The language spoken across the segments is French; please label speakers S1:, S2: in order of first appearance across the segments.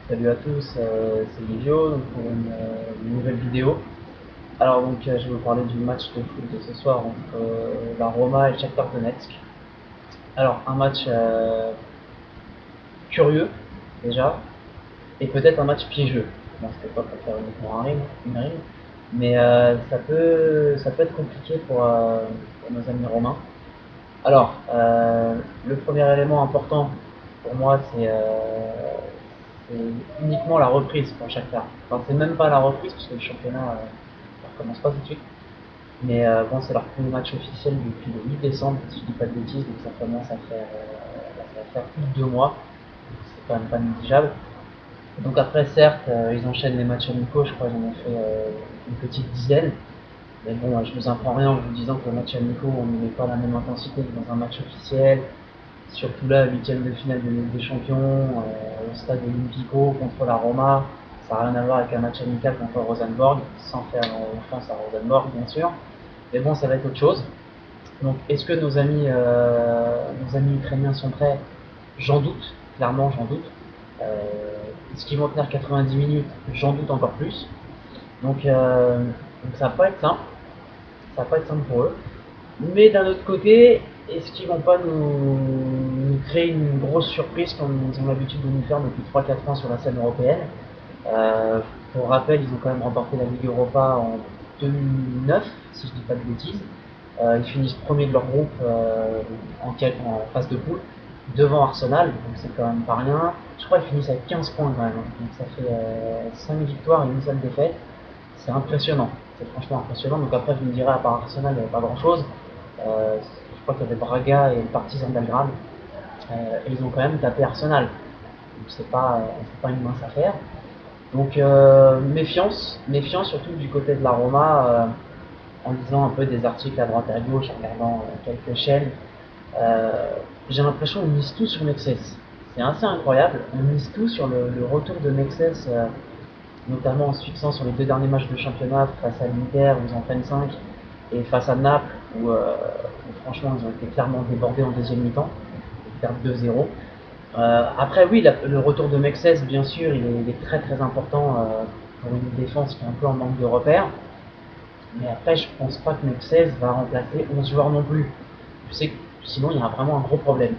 S1: Salut à tous, c'est Livio donc pour une nouvelle vidéo. Alors donc je vais vous parler du match de foot de ce soir entre la Roma et le Shakhtar Donetsk. Alors un match curieux déjà et peut-être un match piégeux. Bon, c'était pas pour faire uniquement une rime, mais ça peut être compliqué pour nos amis romains. Alors le premier élément important pour moi c'est uniquement la reprise pour Shakhtar. Enfin, c'est même pas la reprise parce que le championnat ne recommence pas tout de suite. Mais bon, c'est leur premier match officiel depuis le 8 décembre, si je dis pas de bêtises, donc ça commence à faire plus de 2 mois. C'est quand même pas négligeable. Donc après, certes, ils enchaînent les matchs amicaux, je crois qu'ils en ont fait une petite dizaine. Mais bon, je vous apprends rien en vous disant que le match amicaux, on ne met pas la même intensité que dans un match officiel. Surtout là, huitième de finale de Ligue des Champions, au stade Olimpico contre la Roma. Ça n'a rien à voir avec un match amical contre Rosenborg, sans faire offense à Rosenborg bien sûr. Mais bon, ça va être autre chose. Donc, est-ce que nos amis ukrainiens sont prêts? J'en doute, clairement j'en doute. Est-ce qu'ils vont tenir 90 minutes? J'en doute encore plus. Donc ça va pas être simple. Ça va pas être simple pour eux. Mais d'un autre côté, est-ce qu'ils vont pas nous créer une grosse surprise comme ils ont l'habitude de nous faire depuis 3-4 ans sur la scène européenne? Pour rappel, ils ont quand même remporté la Ligue Europa en 2009, si je dis pas de bêtises. Ils finissent premier de leur groupe en phase de poule, devant Arsenal, donc c'est quand même pas rien. Je crois qu'ils finissent avec 15 points quand même, donc ça fait 5 victoires et une seule défaite. C'est impressionnant, c'est franchement impressionnant. Donc après, je me dirais, à part Arsenal, il n'y avait pas grand chose. Je crois qu'il y avait Braga et le Partizan Belgrade, et ils ont quand même tapé Arsenal. Donc c'est pas une mince affaire. Donc méfiance surtout du côté de la Roma, en lisant un peu des articles à droite et à gauche, en regardant quelques chaînes. Euh, j'ai l'impression qu'on mise tout sur Mexes. C'est assez incroyable, on mise tout sur le retour de Mexes, notamment en se fixant sur les 2 derniers matchs de championnat face à l'Inter où ils en prennent 5 et face à Naples où franchement ils ont été clairement débordés en deuxième mi-temps, ils perdent 2-0. Après oui, le retour de Mexes bien sûr il est très très important pour une défense qui est un peu en manque de repères. Mais après, je pense pas que Mexes va remplacer 11 joueurs non plus. Je sais que sinon, il y a vraiment un gros problème.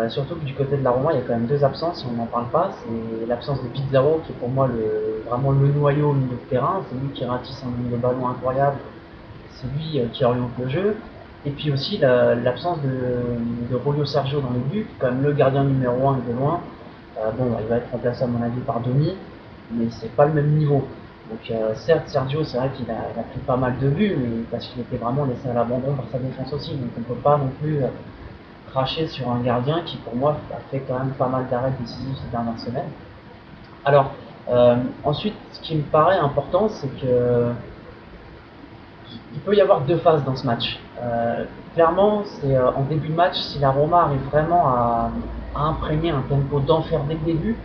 S1: Surtout que du côté de la Roma, il y a quand même 2 absences, on n'en parle pas. C'est l'absence de Pizarro, qui est pour moi vraiment le noyau au milieu de terrain. C'est lui qui ratisse un nombre de ballons incroyable. C'est lui qui oriente le jeu. Et puis aussi l'absence de Rolio Sergio dans les buts, quand même le gardien numéro 1 de loin. Bon, il va être remplacé à mon avis par Domi, mais c'est pas le même niveau. Donc certes, Sergio, c'est vrai qu'il a pris pas mal de buts, mais parce qu'il était vraiment laissé à l'abandon par sa défense aussi. Donc on ne peut pas non plus cracher sur un gardien qui, pour moi, a fait quand même pas mal d'arrêts décisifs ces dernières semaines. Alors, ensuite, ce qui me paraît important, c'est que il peut y avoir 2 phases dans ce match. Clairement, c'est en début de match, si la Roma arrive vraiment à imprégner un tempo d'enfer dès le début,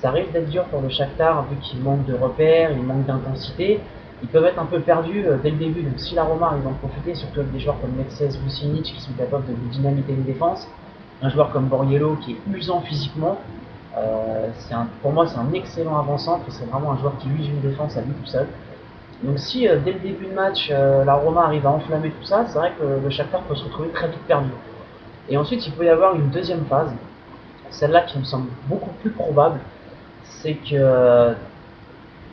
S1: ça risque d'être dur pour le Shakhtar vu qu'il manque de repères, il manque d'intensité. Ils peuvent être un peu perdus dès le début. Donc si la Roma arrive à en profiter, surtout avec des joueurs comme Mexes, Vucinic qui sont capables de dynamiter une défense, un joueur comme Borriello qui est usant physiquement, pour moi c'est un excellent avant-centre, c'est vraiment un joueur qui use une défense à lui tout seul. Donc si dès le début de match, la Roma arrive à enflammer tout ça, c'est vrai que le Shakhtar peut se retrouver très vite perdu. Et ensuite, il peut y avoir une deuxième phase, celle-là qui me semble beaucoup plus probable, c'est que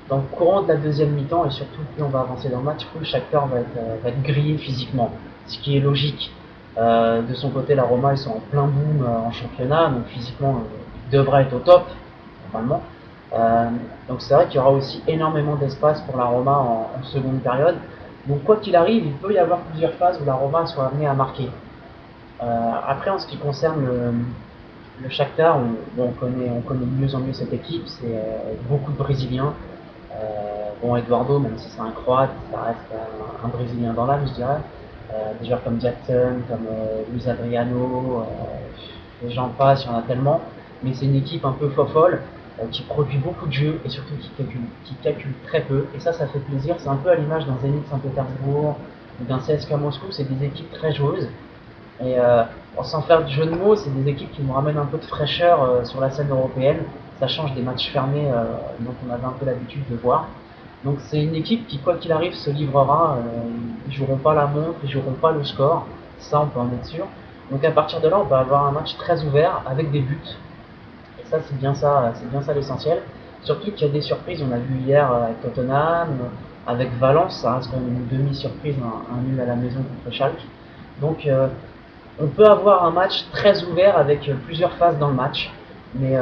S1: dans le courant de la deuxième mi-temps, et surtout plus on va avancer dans le match, plus le Shakhtar va être grillé physiquement, ce qui est logique. De son côté, la Roma, ils sont en plein boom en championnat, donc physiquement, ils devraient être au top, normalement. Euh, donc c'est vrai qu'il y aura aussi énormément d'espace pour la Roma en seconde période. Donc quoi qu'il arrive, il peut y avoir plusieurs phases où la Roma soit amenée à marquer. Après, en ce qui concerne le Shakhtar, on connaît de mieux en mieux cette équipe. C'est beaucoup de Brésiliens. Bon, Eduardo, même si c'est un Croate, ça reste un Brésilien dans l'âme, je dirais. Des joueurs comme Jackson, comme Luis Adriano, les gens passent, il y en a tellement. Mais c'est une équipe un peu fofolle qui produit beaucoup de jeux et surtout qui calcule très peu. Et ça fait plaisir. C'est un peu à l'image d'un Zénith Saint-Pétersbourg ou d'un CSKA Moscou. C'est des équipes très joueuses. Et sans faire de jeu de mots, c'est des équipes qui nous ramènent un peu de fraîcheur sur la scène européenne. ça change des matchs fermés dont on avait un peu l'habitude de voir. Donc c'est une équipe qui, quoi qu'il arrive, se livrera. Ils joueront pas la montre, ils joueront pas le score. Ça, on peut en être sûr. Donc à partir de là, on va avoir un match très ouvert avec des buts. Et ça, c'est bien ça l'essentiel. Surtout qu'il y a des surprises. On a vu hier avec Tottenham, avec Valence, ça reste quand même une demi-surprise, un nul à la maison contre Schalke. Donc on peut avoir un match très ouvert avec plusieurs phases dans le match. Mais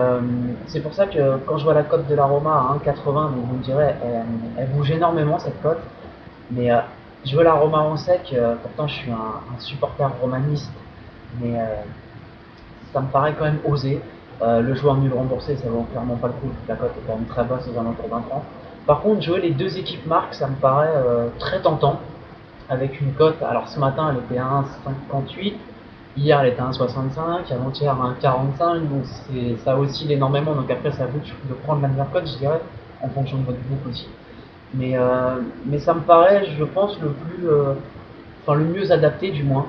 S1: c'est pour ça que quand je vois la cote de la Roma à 1,80, donc vous me direz, elle bouge énormément cette cote. Mais je veux la Roma en sec, pourtant je suis un supporter romaniste, mais ça me paraît quand même osé. Le joueur nul remboursé, ça vaut clairement pas le coup, la cote est quand même très basse aux alentours d'un franc. Par contre, jouer les deux équipes marques, ça me paraît très tentant, avec une cote, alors ce matin elle était à 1,58, hier elle était à 1,65, avant-hier à 1,45, donc ça oscille énormément, donc après ça vous de prendre la meilleure cote, je dirais, en fonction de votre groupe aussi. Mais ça me paraît, je pense, enfin, le mieux adapté du moins.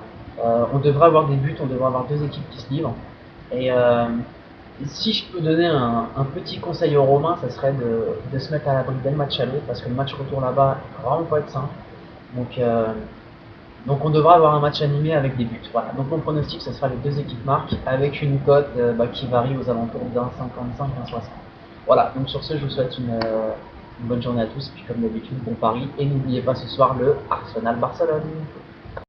S1: On devrait avoir des buts, on devrait avoir deux équipes qui se livrent. Et si je peux donner un petit conseil aux Romains, ça serait de se mettre à l'abri dès le match aller, parce que le match retour là-bas va vraiment pas être simple. Donc, euh, donc on devra avoir un match animé avec des buts. Voilà. Donc mon pronostic, ce sera les deux équipes marques, avec une cote qui varie aux alentours d'1,55, 1,60. Voilà, donc sur ce, je vous souhaite une bonne journée à tous, puis comme d'habitude, bon pari, et n'oubliez pas ce soir le Arsenal Barcelone.